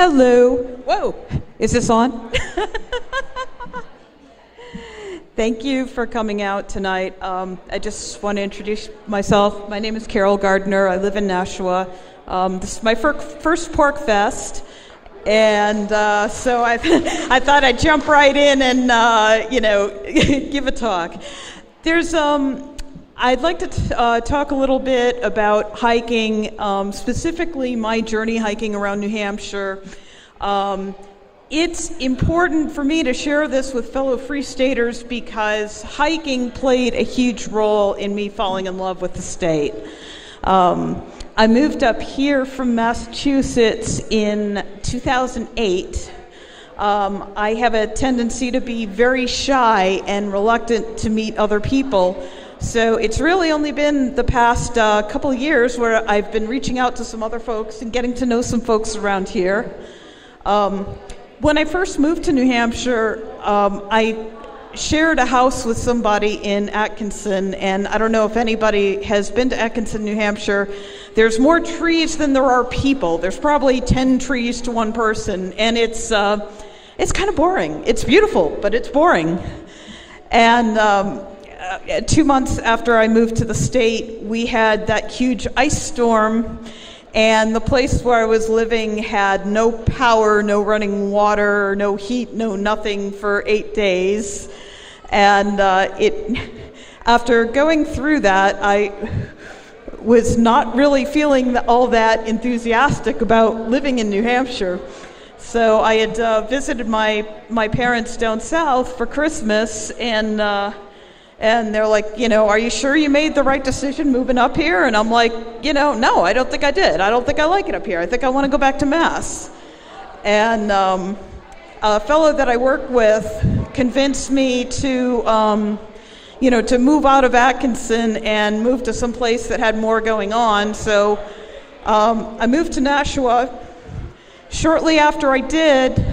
Hello. Whoa, is this on? Thank you for coming out tonight. I just want to introduce myself. My name is Carol Gardner. I live in Nashua. This is my first PorcFest, and so I thought I'd jump right in and give a talk. I'd like to talk a little bit about hiking, specifically my journey hiking around New Hampshire. It's important for me to share this with fellow Free Staters because hiking played a huge role in me falling in love with the state. I moved up here from Massachusetts in 2008. I have a tendency to be very shy and reluctant to meet other people. So it's really only been the past couple of years where I've been reaching out to some other folks and getting to know some folks around here. When I first moved to New Hampshire, I shared a house with somebody in Atkinson, and I don't know if anybody has been to Atkinson, New Hampshire. There's more trees than there are people. There's probably 10 trees to one person, and it's kind of boring. It's beautiful, but it's boring. And 2 months after I moved to the state, we had that huge ice storm, and the place where I was living had no power, no running water, no heat, no nothing for 8 days. And after going through that, I was not really feeling all that enthusiastic about living in New Hampshire. So I had visited my parents down south for Christmas, and they're like, are you sure you made the right decision moving up here? And I'm like, no, I don't think I did. I don't think I like it up here. I think I want to go back to Mass. And a fellow that I work with convinced me to move out of Atkinson and move to some place that had more going on. So I moved to Nashua. Shortly after I did,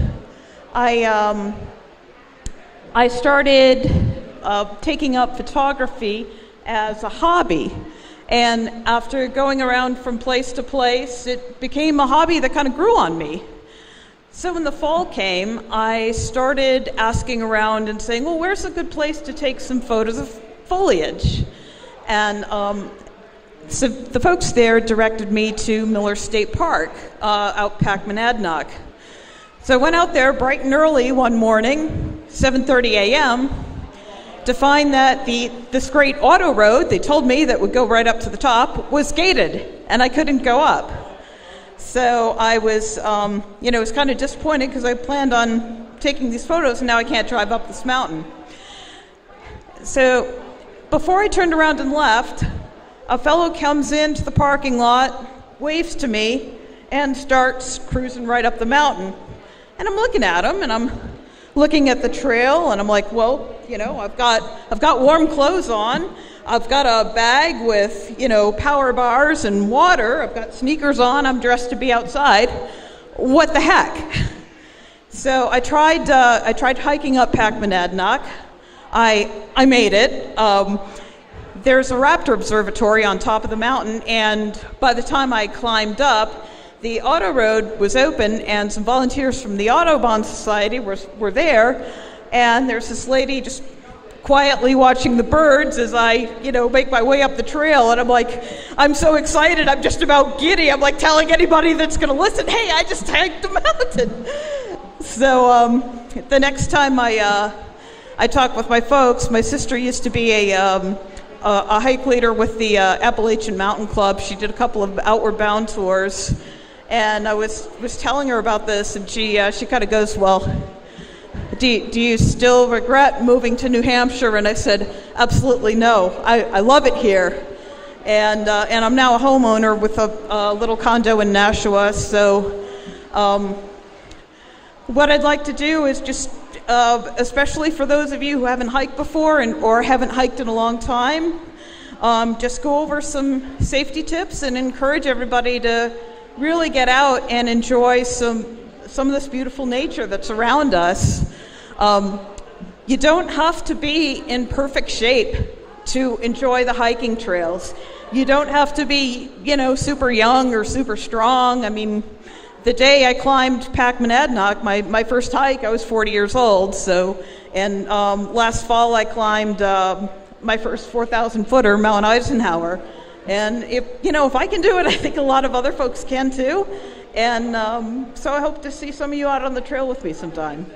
I started taking up photography as a hobby. And after going around from place to place, it became a hobby that kind of grew on me. So when the fall came, I started asking around and saying, well, where's a good place to take some photos of foliage? And so the folks there directed me to Miller State Park, out Pact, Monadnock. So I went out there bright and early one morning, 7:30 a.m., to find that this great auto road, they told me that would go right up to the top, was gated, and I couldn't go up. So I was, was kind of disappointed because I planned on taking these photos, and now I can't drive up this mountain. So before I turned around and left, a fellow comes into the parking lot, waves to me, and starts cruising right up the mountain. And I'm looking at him, and I'm looking at the trail, and I'm like, well, I've got warm clothes on. I've got a bag with, power bars and water. I've got sneakers on. I'm dressed to be outside. What the heck? So I tried hiking up Pact Monadnock. I made it. There's a raptor observatory on top of the mountain, and by the time I climbed up, the auto road was open, and some volunteers from the Audubon Society were there, and there's this lady just quietly watching the birds as I, make my way up the trail, and I'm like, I'm so excited, I'm just about giddy. I'm like telling anybody that's going to listen, hey, I just hiked the mountain. So the next time I talk with my folks, my sister used to be a hike leader with the Appalachian Mountain Club. She did a couple of outward bound tours. And I was telling her about this, and she kind of goes, well, do you still regret moving to New Hampshire? And I said, absolutely no. I love it here. And I'm now a homeowner with a little condo in Nashua. So what I'd like to do is just, especially for those of you who haven't hiked before or haven't hiked in a long time, just go over some safety tips and encourage everybody to really get out and enjoy some of this beautiful nature that's around us. You don't have to be in perfect shape to enjoy the hiking trails. You don't have to be, super young or super strong. I mean, The day I climbed Pact Monadnock, my first hike, I was 40 years old. So, and last fall I climbed my first 4,000 footer, Mount Eisenhower. And if I can do it, I think a lot of other folks can too. And so I hope to see some of you out on the trail with me sometime.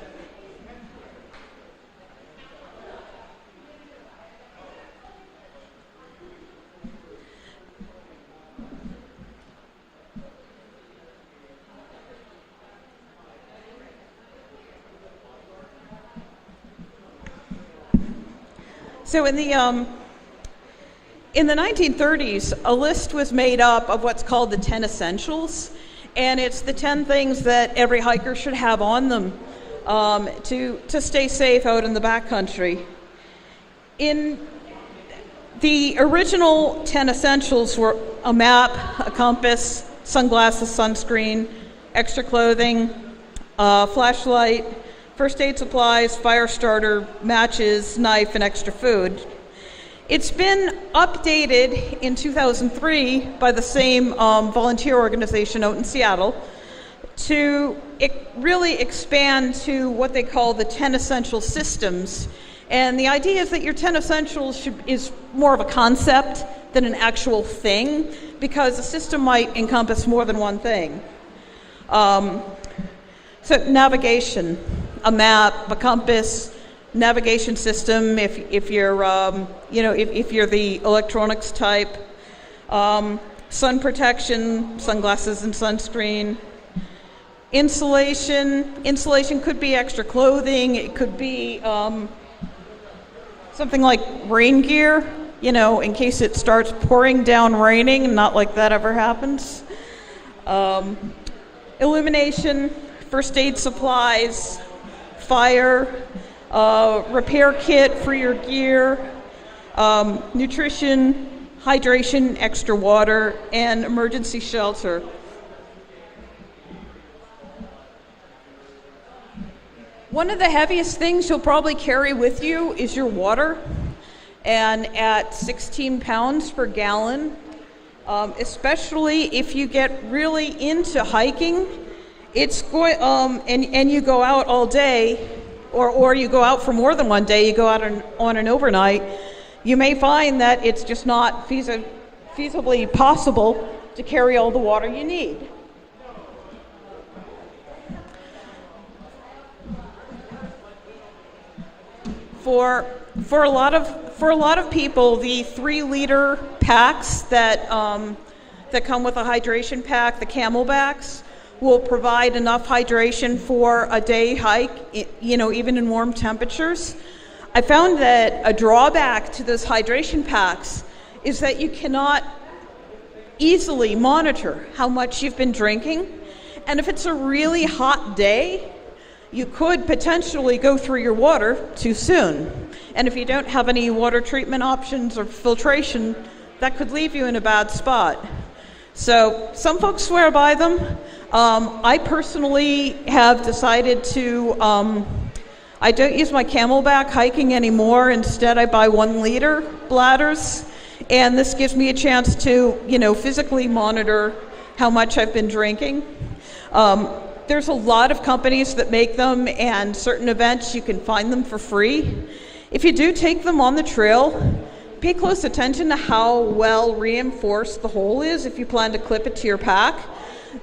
So in the 1930s, a list was made up of what's called the 10 essentials, and it's the 10 things that every hiker should have on them to stay safe out in the backcountry. In the original 10 essentials were a map, a compass, sunglasses, sunscreen, extra clothing, flashlight, first aid supplies, fire starter, matches, knife, and extra food. It's been updated in 2003 by the same volunteer organization out in Seattle to really expand to what they call the 10 essential systems. And the idea is that your 10 essentials is more of a concept than an actual thing, because a system might encompass more than one thing. So navigation, a map, a compass, navigation system if you're if you're the electronics type, sun protection, sunglasses and sunscreen, insulation could be extra clothing, it could be something like rain gear, in case it starts pouring down raining, not like that ever happens. Illumination, first aid supplies, fire, repair kit for your gear, nutrition, hydration, extra water, and emergency shelter. One of the heaviest things you'll probably carry with you is your water, and at 16 pounds per gallon, especially if you get really into hiking, it's going and you go out all day, or you go out for more than one day, you go out on an overnight, you may find that it's just not feasibly possible to carry all the water you need. For a lot of people, the 3-liter packs that come with a hydration pack, the Camelbacks, will provide enough hydration for a day hike, even in warm temperatures. I found that a drawback to those hydration packs is that you cannot easily monitor how much you've been drinking. And if it's a really hot day, you could potentially go through your water too soon. And if you don't have any water treatment options or filtration, that could leave you in a bad spot. So some folks swear by them. I personally have decided to, I don't use my Camelback hiking anymore. Instead, I buy 1-liter bladders. And this gives me a chance to, physically monitor how much I've been drinking. There's a lot of companies that make them, and certain events you can find them for free. If you do take them on the trail, pay close attention to how well reinforced the hole is if you plan to clip it to your pack.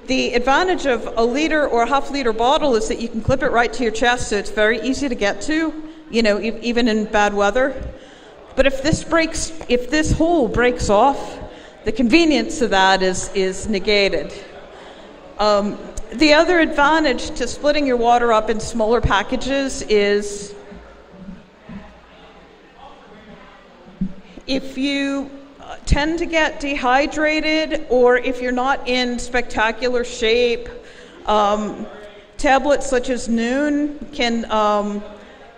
The advantage of a liter or a half-liter bottle is that you can clip it right to your chest, so it's very easy to get to, even in bad weather. But if this hole breaks off, the convenience of that is negated. The other advantage to splitting your water up in smaller packages is if you tend to get dehydrated, or if you're not in spectacular shape, tablets such as Noon can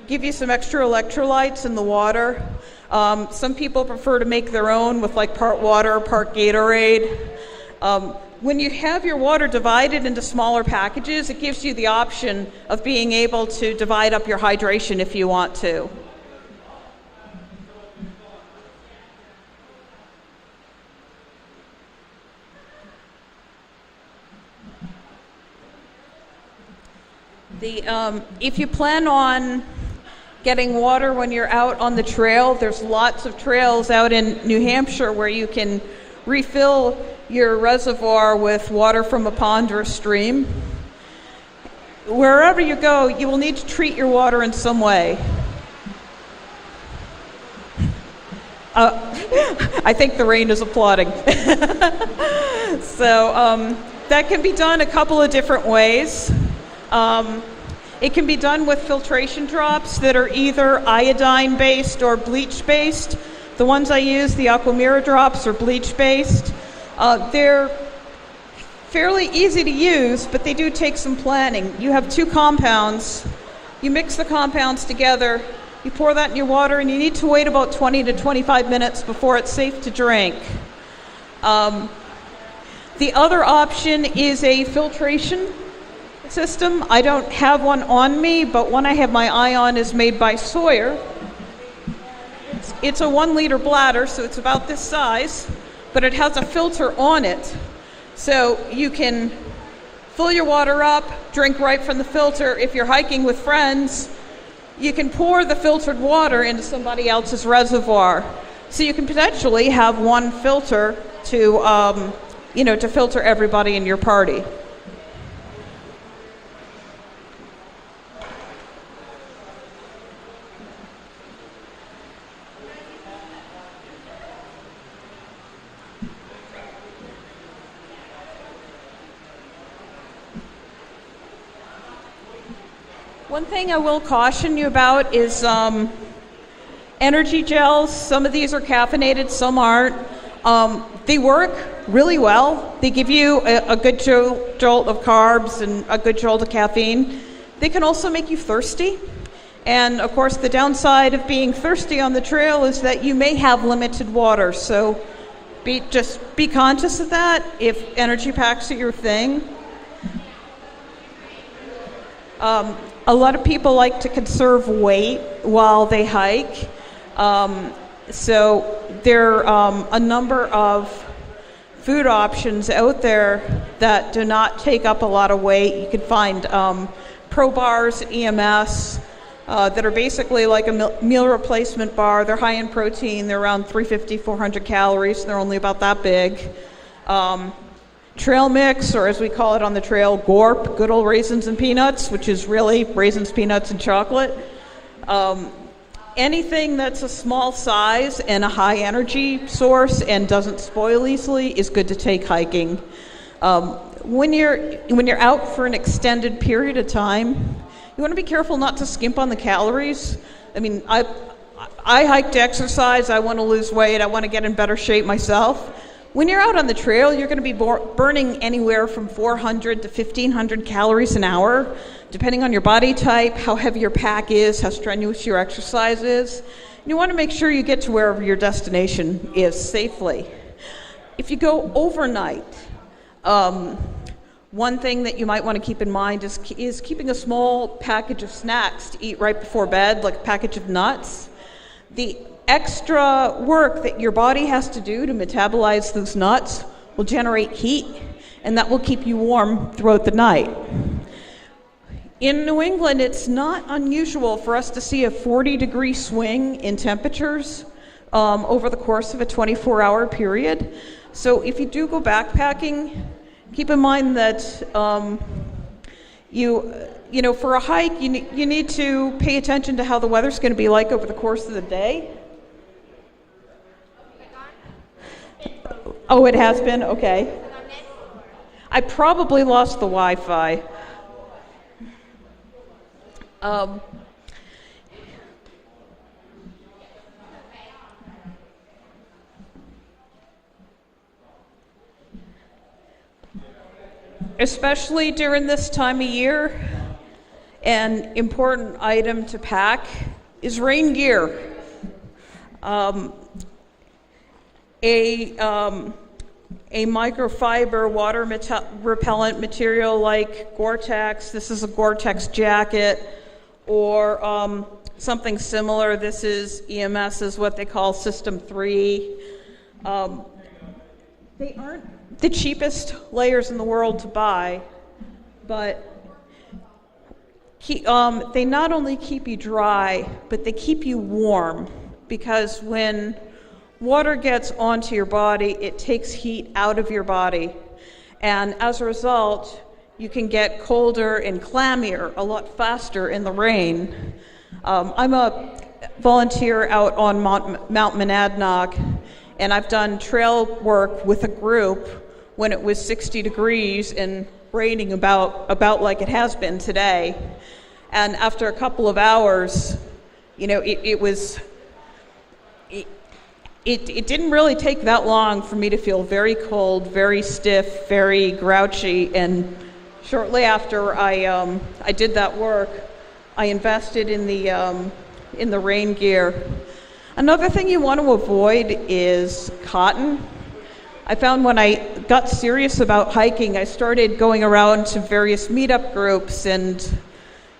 give you some extra electrolytes in the water. Some people prefer to make their own with part water, part Gatorade. When you have your water divided into smaller packages, it gives you the option of being able to divide up your hydration if you want to. If you plan on getting water when you're out on the trail, there's lots of trails out in New Hampshire where you can refill your reservoir with water from a pond or a stream. Wherever you go, you will need to treat your water in some way. I think the rain is applauding. So that can be done a couple of different ways. It can be done with filtration drops that are either iodine-based or bleach-based. The ones I use, the Aquamira drops, are bleach-based. They're fairly easy to use, but they do take some planning. You have two compounds. You mix the compounds together. You pour that in your water, and you need to wait about 20 to 25 minutes before it's safe to drink. The other option is a filtration system. I don't have one on me, but one I have my eye on is made by Sawyer. It's a 1 liter bladder, so it's about this size, but it has a filter on it. So you can fill your water up, drink right from the filter. If you're hiking with friends, you can pour the filtered water into somebody else's reservoir. So you can potentially have one filter to, to filter everybody in your party. One thing I will caution you about is energy gels. Some of these are caffeinated, some aren't. They work really well. They give you a good jolt of carbs and a good jolt of caffeine. They can also make you thirsty. And of course, the downside of being thirsty on the trail is that you may have limited water. So just be conscious of that if energy packs are your thing. A lot of people like to conserve weight while they hike. So there are a number of food options out there that do not take up a lot of weight. You can find pro bars, EMS, that are basically like a meal replacement bar. They're high in protein. They're around 350, 400 calories. They're only about that big. Trail mix, or as we call it on the trail, GORP, good old raisins and peanuts, which is really raisins, peanuts, and chocolate. Anything that's a small size and a high energy source and doesn't spoil easily is good to take hiking. When you're out for an extended period of time, you want to be careful not to skimp on the calories. I mean, I hike to exercise. I want to lose weight. I want to get in better shape myself. When you're out on the trail, you're going to be burning anywhere from 400 to 1,500 calories an hour, depending on your body type, how heavy your pack is, how strenuous your exercise is. And you want to make sure you get to wherever your destination is safely. If you go overnight, one thing that you might want to keep in mind is keeping a small package of snacks to eat right before bed, like a package of nuts. The extra work that your body has to do to metabolize those nuts will generate heat, and that will keep you warm throughout the night. In New England, it's not unusual for us to see a 40-degree swing in temperatures over the course of a 24-hour period. So if you do go backpacking, keep in mind that for a hike, you need to pay attention to how the weather's going to be like over the course of the day. Oh, it has been? Okay. I probably lost the Wi-Fi. Especially during this time of year, an important item to pack is rain gear. A microfiber water repellent material like Gore-Tex. This is a Gore-Tex jacket, or something similar. This is EMS, is what they call System 3. They aren't the cheapest layers in the world to buy, but They not only keep you dry, but they keep you warm, because when water gets onto your body, it takes heat out of your body. And as a result, you can get colder and clammier a lot faster in the rain. I'm a volunteer out on Mount Monadnock, and I've done trail work with a group when it was 60 degrees and raining about like it has been today. And after a couple of hours, it didn't really take that long for me to feel very cold, very stiff, very grouchy. And shortly after I did that work, I invested in the rain gear. Another thing you want to avoid is cotton. I found when I got serious about hiking, I started going around to various meetup groups, and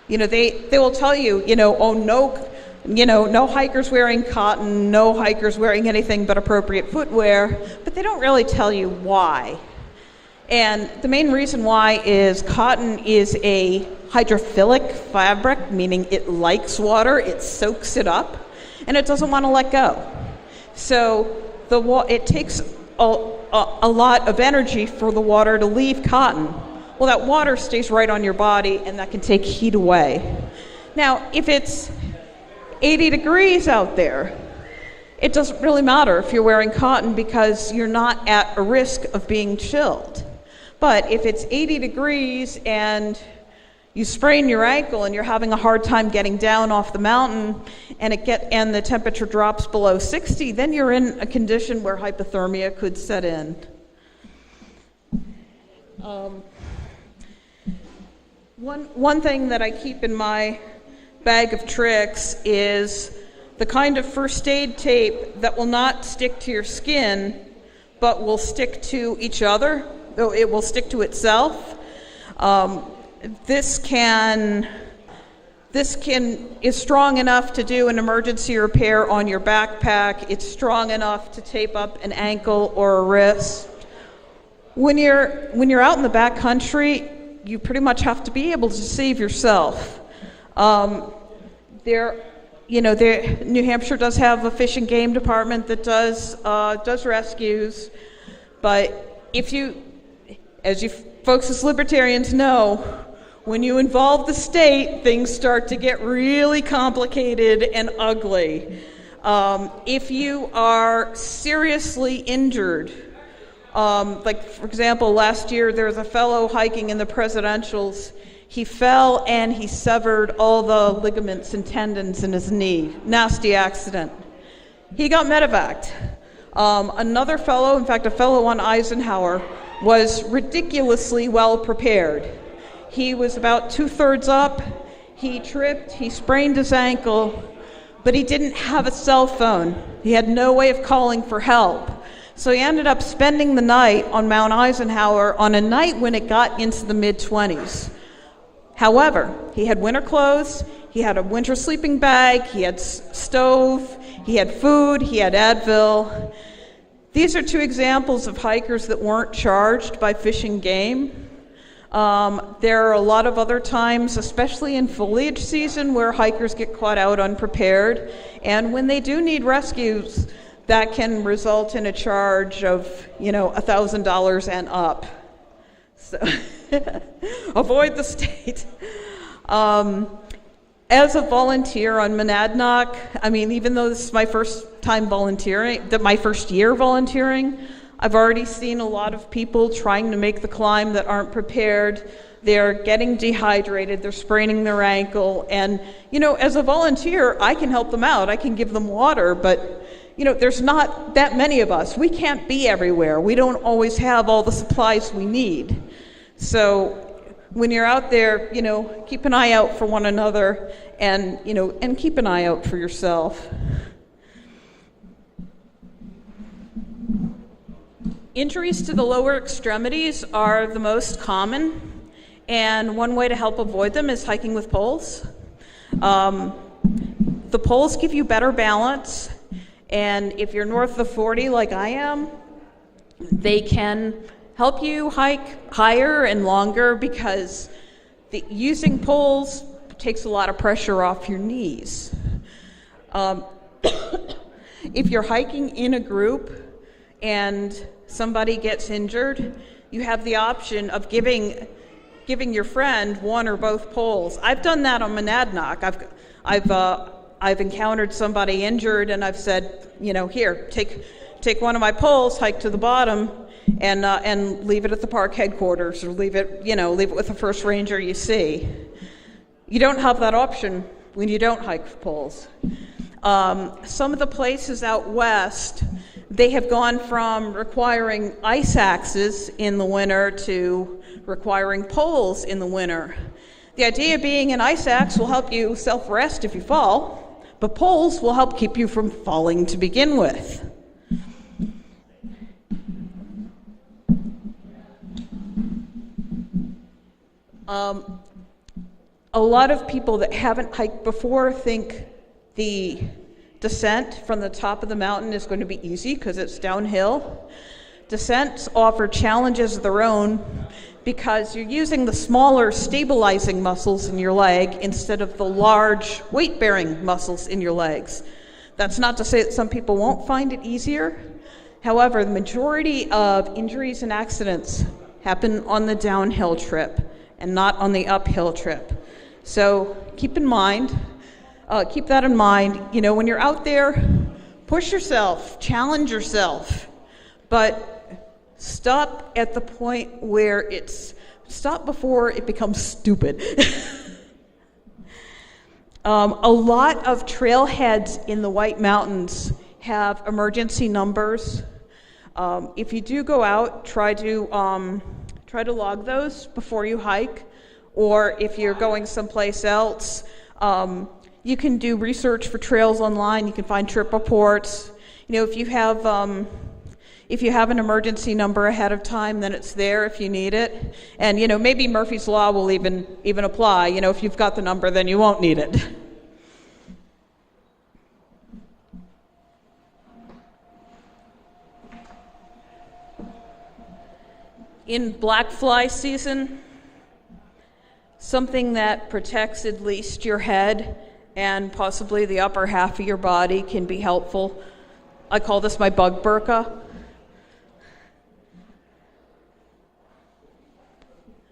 they will tell you, oh, no hikers wearing cotton, no hikers wearing anything but appropriate footwear, but they don't really tell you why. And the main reason why is cotton is a hydrophilic fabric, meaning it likes water, it soaks it up, and it doesn't want to let go. So it takes a lot of energy for the water to leave cotton. Well, that water stays right on your body, and that can take heat away. Now, if it's 80 degrees out there, it doesn't really matter if you're wearing cotton, because you're not at a risk of being chilled. But if it's 80 degrees and you sprain your ankle and you're having a hard time getting down off the mountain, and the temperature drops below 60, then you're in a condition where hypothermia could set in. One thing that I keep in my bag of tricks is the kind of first aid tape that will not stick to your skin, but will stick to each other, though it will stick to itself. This is strong enough to do an emergency repair on your backpack. It's strong enough to tape up an ankle or a wrist. When you're out in the backcountry, you pretty much have to be able to save yourself. New Hampshire does have a fish and game department that does rescues, but as you folks as libertarians know, when you involve the state, things start to get really complicated and ugly. If you are seriously injured, like for example, last year there was a fellow hiking in the presidentials. He fell and he severed all the ligaments and tendons in his knee. Nasty accident. He got medevaced. Another fellow, in fact a fellow on Eisenhower, was ridiculously well prepared. He was about 2/3 up, he tripped, he sprained his ankle, but he didn't have a cell phone. He had no way of calling for help. So he ended up spending the night on Mount Eisenhower on a night when it got into the mid-20s. However, he had winter clothes, he had a winter sleeping bag, he had stove, he had food, he had Advil. These are two examples of hikers that weren't charged by Fish and Game. There are a lot of other times, especially in foliage season, where hikers get caught out unprepared. And when they do need rescues, that can result in a charge of, $1,000 and up. So avoid the state. As a volunteer on Monadnock, even though this is my first time volunteering, my first year volunteering, I've already seen a lot of people trying to make the climb that aren't prepared. They're getting dehydrated, they're spraining their ankle, and, as a volunteer, I can help them out. I can give them water, but, there's not that many of us. We can't be everywhere. We don't always have all the supplies we need. So when you're out there, keep an eye out for one another and keep an eye out for yourself. Injuries to the lower extremities are the most common, and one way to help avoid them is hiking with poles. The poles give you better balance, and if you're north of 40 like I am, they can help you hike higher and longer, because using poles takes a lot of pressure off your knees. If you're hiking in a group and somebody gets injured, you have the option of giving your friend one or both poles. I've done that on Monadnock. I've encountered somebody injured, and I've said, here, take one of my poles, hike to the bottom, and leave it at the park headquarters, or leave it with the first ranger you see. You don't have that option when you don't hike poles. Some of the places out west, they have gone from requiring ice axes in the winter to requiring poles in the winter. The idea being an ice axe will help you self-rest if you fall, but poles will help keep you from falling to begin with. A lot of people that haven't hiked before think the descent from the top of the mountain is going to be easy because it's downhill. Descents offer challenges of their own because you're using the smaller stabilizing muscles in your leg instead of the large weight-bearing muscles in your legs. That's not to say that some people won't find it easier. However, the majority of injuries and accidents happen on the downhill trip and not on the uphill trip. So keep that in mind. When you're out there, push yourself, challenge yourself, but stop at the point where stop before it becomes stupid. A lot of trailheads in the White Mountains have emergency numbers. If you do go out, try to log those before you hike, or if you're going someplace else, you can do research for trails online. You can find trip reports. If you have an emergency number ahead of time, then it's there if you need it. And maybe Murphy's Law will even apply. If you've got the number, then you won't need it. In black fly season, something that protects at least your head and possibly the upper half of your body can be helpful. I call this my bug burka.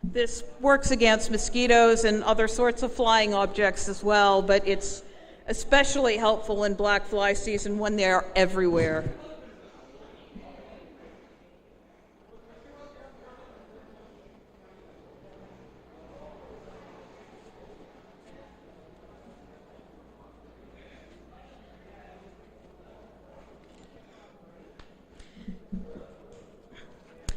This works against mosquitoes and other sorts of flying objects as well, but it's especially helpful in black fly season when they are everywhere.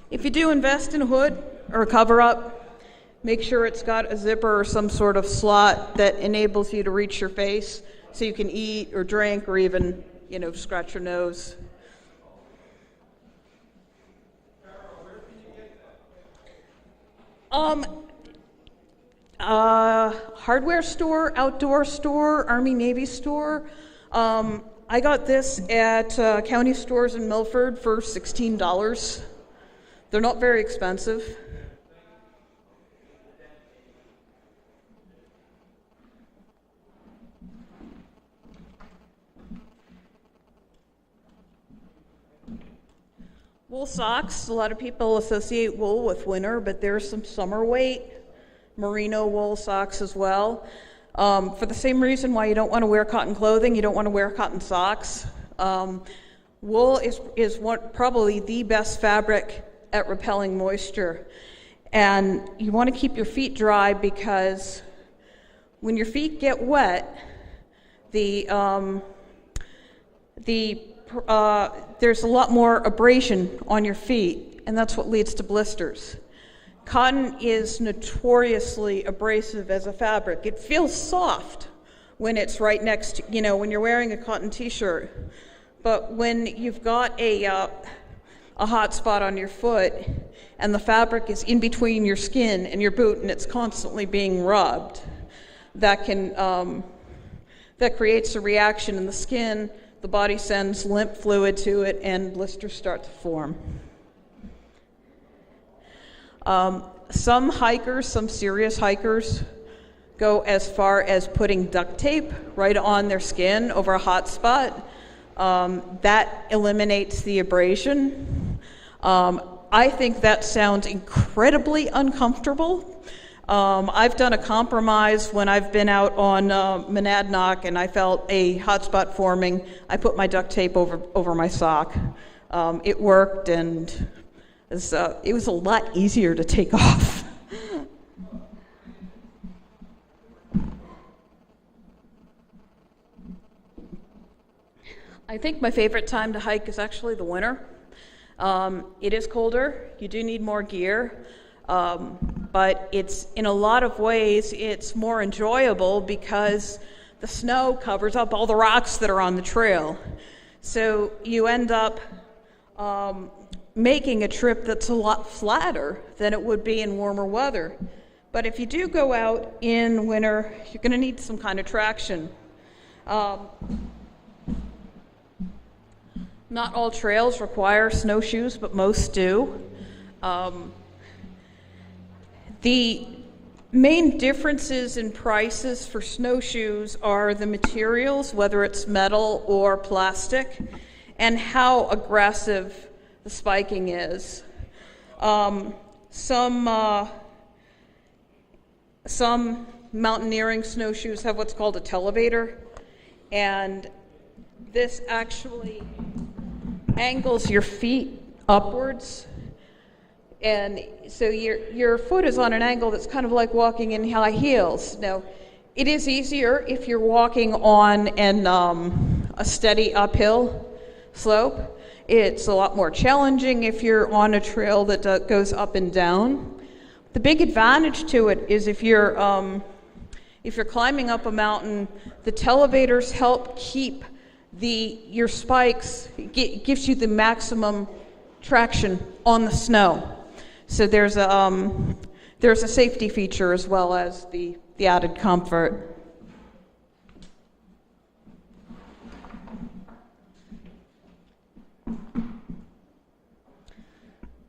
If you do invest in a hood or a cover-up, make sure it's got a zipper or some sort of slot that enables you to reach your face so you can eat or drink or even, scratch your nose. Hardware store, outdoor store, Army Navy store. I got this at county stores in Milford for $16. They're not very expensive. Wool socks. A lot of people associate wool with winter, but there's some summer weight. Merino wool socks as well. For the same reason why you don't want to wear cotton clothing, you don't want to wear cotton socks. Wool is probably the best fabric at repelling moisture. And you want to keep your feet dry because when your feet get wet, there's a lot more abrasion on your feet, and that's what leads to blisters. Cotton is notoriously abrasive as a fabric. It feels soft when it's right next to, when you're wearing a cotton t-shirt. But when you've got a hot spot on your foot and the fabric is in between your skin and your boot and it's constantly being rubbed, that creates a reaction in the skin. The body sends lymph fluid to it and blisters start to form. Some serious hikers, go as far as putting duct tape right on their skin over a hot spot. That eliminates the abrasion. I think that sounds incredibly uncomfortable. I've done a compromise when I've been out on Monadnock and I felt a hot spot forming. I put my duct tape over my sock. It worked, and it was a lot easier to take off. I think my favorite time to hike is actually the winter. It is colder. You do need more gear. But it's, in a lot of ways, it's more enjoyable because the snow covers up all the rocks that are on the trail. So you end up making a trip that's a lot flatter than it would be in warmer weather. But if you do go out in winter, you're going to need some kind of traction. Not all trails require snowshoes, but most do. The main differences in prices for snowshoes are the materials, whether it's metal or plastic, and how aggressive the spiking is. Some mountaineering snowshoes have what's called a televator, and this actually angles your feet upwards, and so your foot is on an angle that's kind of like walking in high heels. Now, it is easier if you're walking on a steady uphill slope. It's a lot more challenging if you're on a trail that goes up and down. The big advantage to it is if you're climbing up a mountain, the televators help keep your spikes, gives you the maximum traction on the snow. So there's a safety feature as well as the added comfort.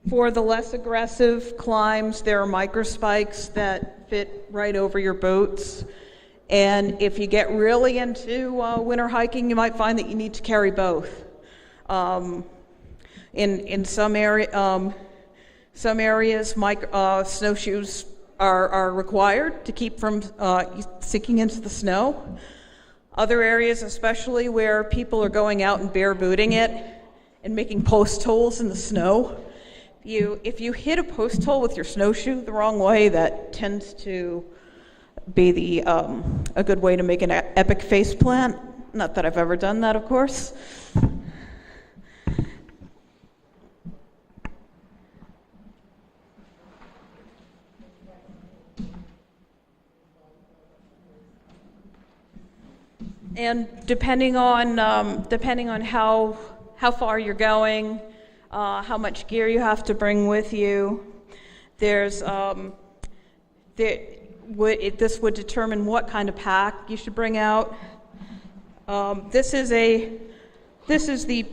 For the less aggressive climbs, there are micro spikes that fit right over your boots. And if you get really into winter hiking, you might find that you need to carry both. In some areas, snowshoes are required to keep from sinking into the snow. Other areas, especially where people are going out and bare booting it and making post holes in the snow, if you hit a post hole with your snowshoe the wrong way, that tends to be a good way to make an epic face plant. Not that I've ever done that, of course. And depending on how far you're going, how much gear you have to bring with you, this would determine what kind of pack you should bring out. This is the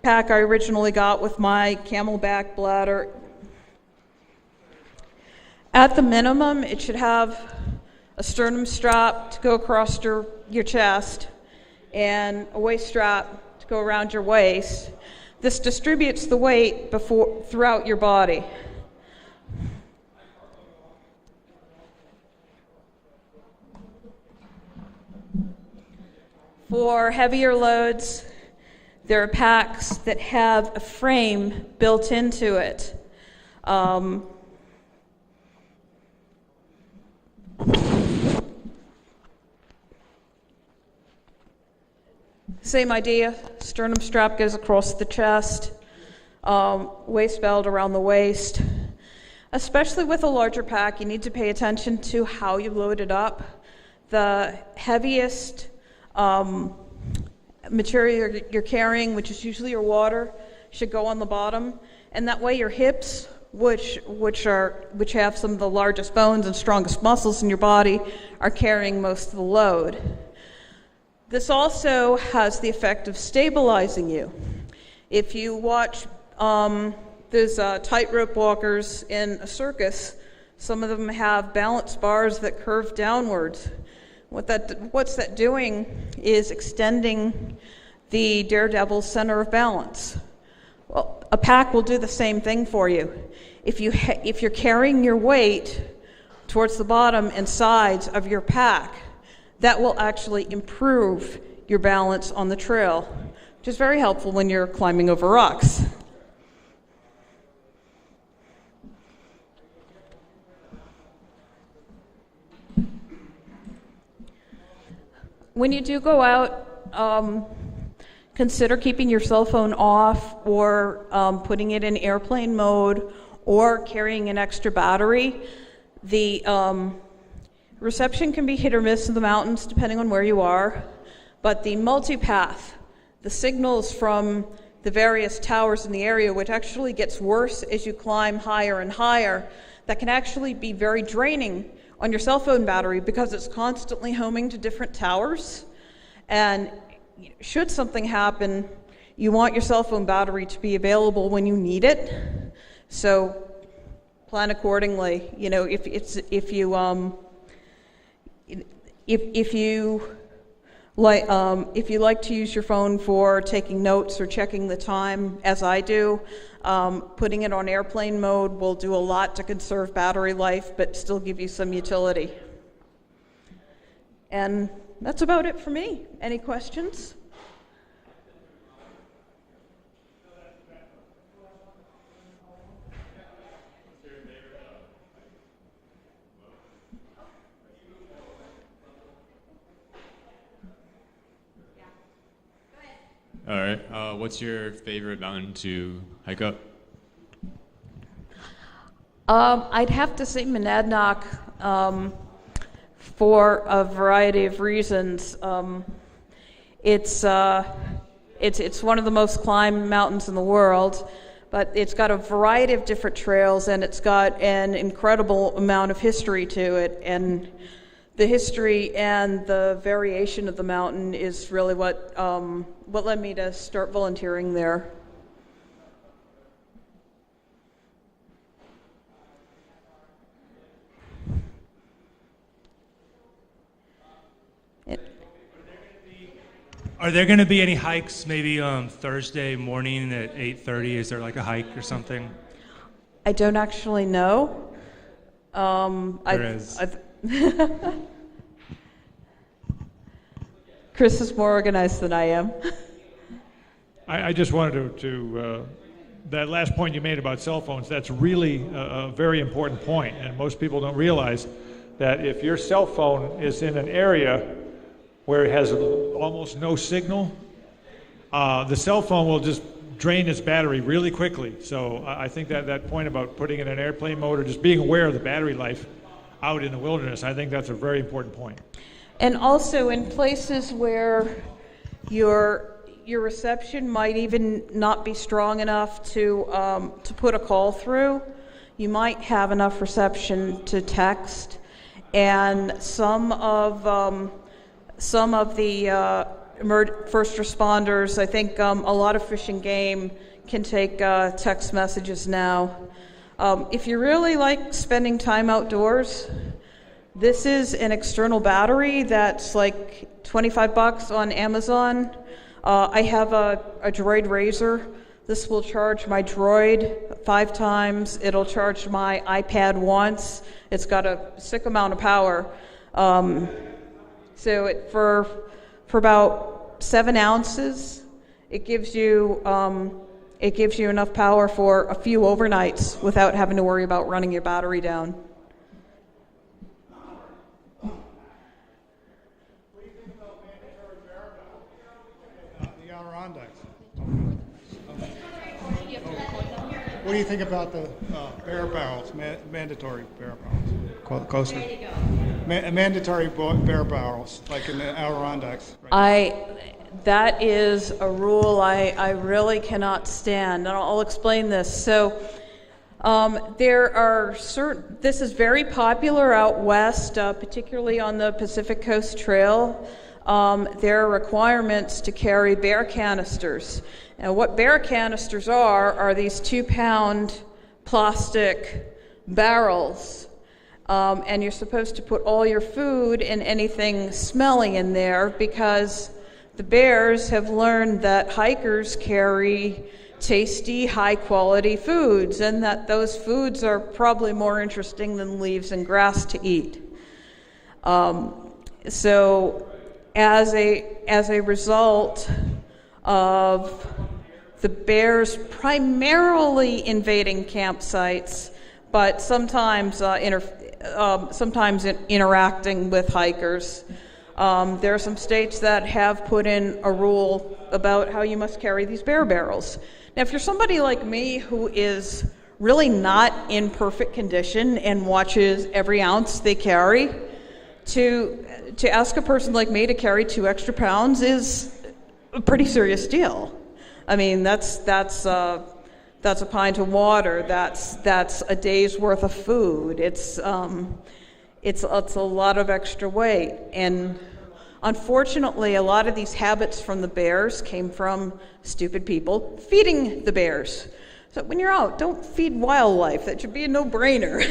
pack I originally got with my camelback bladder. At the minimum, it should have a sternum strap to go across your chest and a waist strap to go around your waist. This distributes the weight throughout your body. For heavier loads, there are packs that have a frame built into it. Same idea, sternum strap goes across the chest, waist belt around the waist. Especially with a larger pack, you need to pay attention to how you load it up. The heaviest material you're carrying, which is usually your water, should go on the bottom, and that way your hips, which have some of the largest bones and strongest muscles in your body, are carrying most of the load. This also has the effect of stabilizing you. If you watch those tightrope walkers in a circus, Some of them have balance bars that curve downwards. What's that doing is extending the daredevil center of balance. Well, a pack will do the same thing for you. If you're carrying your weight towards the bottom and sides of your pack, that will actually improve your balance on the trail, which is very helpful when you're climbing over rocks. When you do go out, consider keeping your cell phone off or putting it in airplane mode or carrying an extra battery. The reception can be hit or miss in the mountains depending on where you are, but the multipath, the signals from the various towers in the area, which actually gets worse as you climb higher and higher, that can actually be very draining on your cell phone battery because it's constantly homing to different towers. And should something happen, you want your cell phone battery to be available when you need it. So plan accordingly. You know, if you like to use your phone for taking notes or checking the time, as I do, putting it on airplane mode will do a lot to conserve battery life, but still give you some utility. And that's about it for me. Any questions? All right. What's your favorite mountain to hike up? I'd have to say Monadnock for a variety of reasons. It's one of the most climbed mountains in the world, but it's got a variety of different trails, and it's got an incredible amount of history to it. And the history and the variation of the mountain is really what led me to start volunteering there. Are there going to be any hikes maybe Thursday morning at 8:30? Is there like a hike or something? I don't actually know. There is. Chris is more organized than I am. I just wanted to that last point you made about cell phones, that's really a very important point, and most people don't realize that if your cell phone is in an area where it has almost no signal, the cell phone will just drain its battery really quickly. So I think that point about putting it in airplane mode or just being aware of the battery life out in the wilderness, I think that's a very important point. And also in places where your reception might even not be strong enough to put a call through, you might have enough reception to text. And some of the first responders, I think a lot of Fish and Game can take text messages now. If you really like spending time outdoors, this is an external battery that's like $25 on Amazon. I have a Droid Razor. This will charge my Droid 5 times. It'll charge my iPad once. It's got a sick amount of power. So for about 7 ounces, it gives you enough power for a few overnights without having to worry about running your battery down. What do you think about the bear barrels, mandatory bear barrels? Closer. Mandatory bear barrels, like in the Adirondacks. Right? That is a rule I really cannot stand, and I'll explain this. So there are this is very popular out west, particularly on the Pacific Coast Trail. There are requirements to carry bear canisters. Now, what bear canisters are these 2-pound plastic barrels and you're supposed to put all your food and anything smelly in there because the bears have learned that hikers carry tasty, high-quality foods, and that those foods are probably more interesting than leaves and grass to eat. So as a result of the bears primarily invading campsites, but sometimes interacting with hikers. There are some states that have put in a rule about how you must carry these bear barrels. Now, if you're somebody like me who is really not in perfect condition and watches every ounce they carry, to ask a person like me to carry 2 extra pounds is a pretty serious deal. I mean, that's a pint of water. That's a day's worth of food. It's a lot of extra weight. And unfortunately, a lot of these habits from the bears came from stupid people feeding the bears. So when you're out, don't feed wildlife. That should be a no-brainer.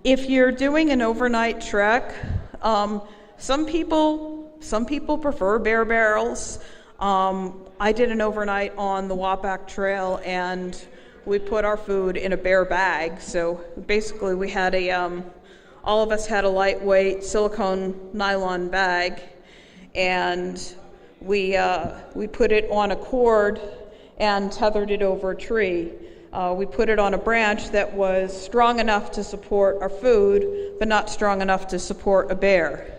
If you're doing an overnight trek, some people prefer bear barrels. I did an overnight on the Pact Trail, and we put our food in a bear bag. So basically, we had all of us had a lightweight silicone nylon bag, and we put it on a cord and tethered it over a tree. We put it on a branch that was strong enough to support our food, but not strong enough to support a bear.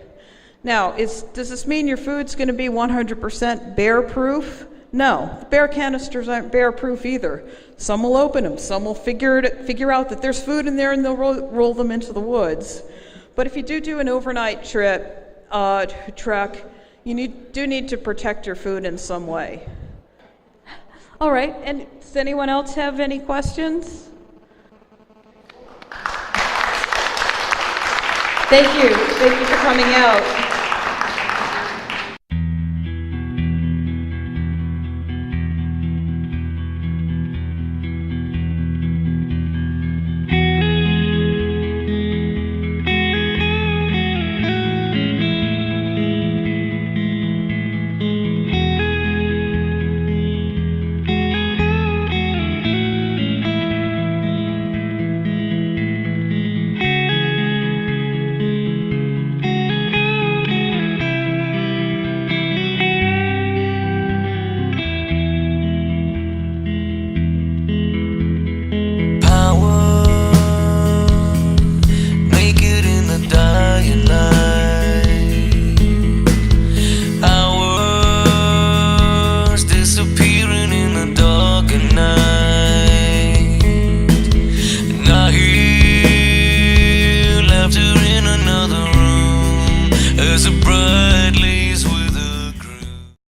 Now, does this mean your food's going to be 100% bear-proof? No, the bear canisters aren't bear-proof either. Some will open them, some will figure out that there's food in there, and they'll roll them into the woods. But if you do an overnight trek, you do need to protect your food in some way. All right, and does anyone else have any questions? Thank you for coming out.